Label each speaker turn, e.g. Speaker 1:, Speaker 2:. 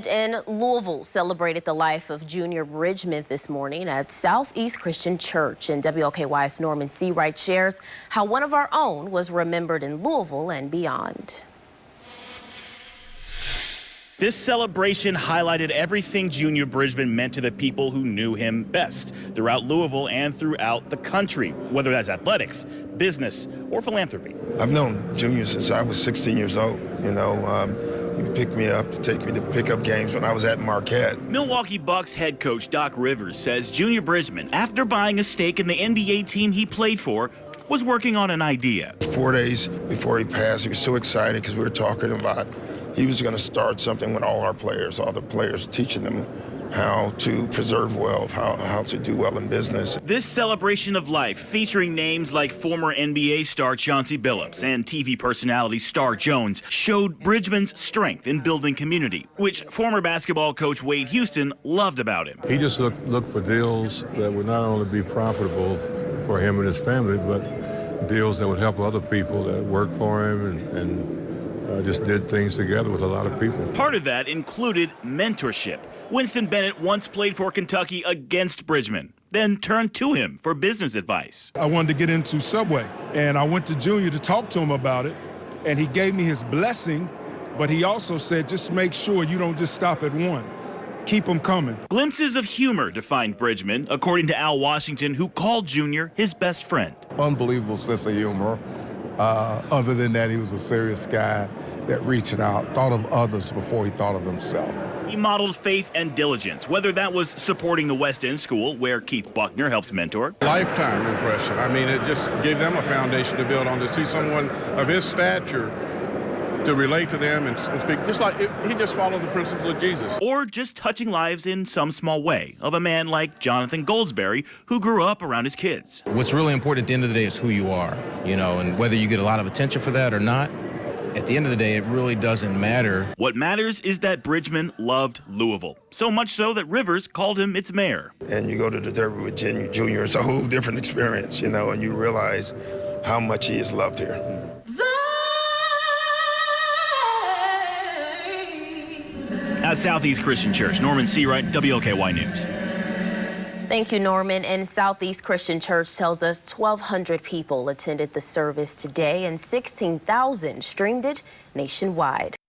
Speaker 1: in Louisville celebrated the life of Junior Bridgeman this morning at Southeast Christian Church. And WLKY's Norman Seawright shares how one of our own was remembered in Louisville and beyond.
Speaker 2: This celebration highlighted everything Junior Bridgeman meant to the people who knew him best throughout Louisville and throughout the country, whether that's athletics, business, or philanthropy.
Speaker 3: I've known Junior since I was 16 years old. He picked me up to take me to pickup games when I was at Marquette.
Speaker 2: Milwaukee Bucks head coach Doc Rivers says Junior Bridgeman, after buying a stake in the NBA team he played for, was working on an idea.
Speaker 3: 4 days before he passed, he was so excited because we were talking about he was going to start something with all the players, teaching them how to preserve wealth, how to do well in business.
Speaker 2: This celebration of life, featuring names like former NBA star Chauncey Billups and TV personality Star Jones, showed Bridgeman's strength in building community, which former basketball coach Wade Houston loved about him.
Speaker 4: He just looked for deals that would not only be profitable for him and his family, but deals that would help other people that work for him and just did things together with a lot of people.
Speaker 2: Part of that included mentorship. Winston Bennett once played for Kentucky against Bridgeman, then turned to him for business advice.
Speaker 5: I wanted to get into Subway, and I went to Junior to talk to him about it, and he gave me his blessing, but he also said, just make sure you don't just stop at one. Keep them coming.
Speaker 2: Glimpses of humor defined Bridgeman, according to Al Washington, who called Junior his best friend.
Speaker 6: Unbelievable sense of humor. Other than that, he was a serious guy that reached out, thought of others before he thought of himself.
Speaker 2: He modeled faith and diligence, whether that was supporting the West End School, where Keith Buckner helps mentor.
Speaker 4: Lifetime impression. I mean, it just gave them a foundation to build on, to see someone of his stature to relate to them and speak, just like he just followed the principles of Jesus.
Speaker 2: Or just touching lives in some small way of a man like Jonathan Goldsberry, who grew up around his kids.
Speaker 7: What's really important at the end of the day is who you are, and whether you get a lot of attention for that or not, at the end of the day, it really doesn't matter.
Speaker 2: What matters is that Bridgeman loved Louisville, so much so that Rivers called him its mayor.
Speaker 3: And you go to the derby with Junior, it's a whole different experience, and you realize how much he is loved here.
Speaker 2: At Southeast Christian Church, Norman Seawright, WLKY News.
Speaker 1: Thank you, Norman. And Southeast Christian Church tells us 1,200 people attended the service today and 16,000 streamed it nationwide.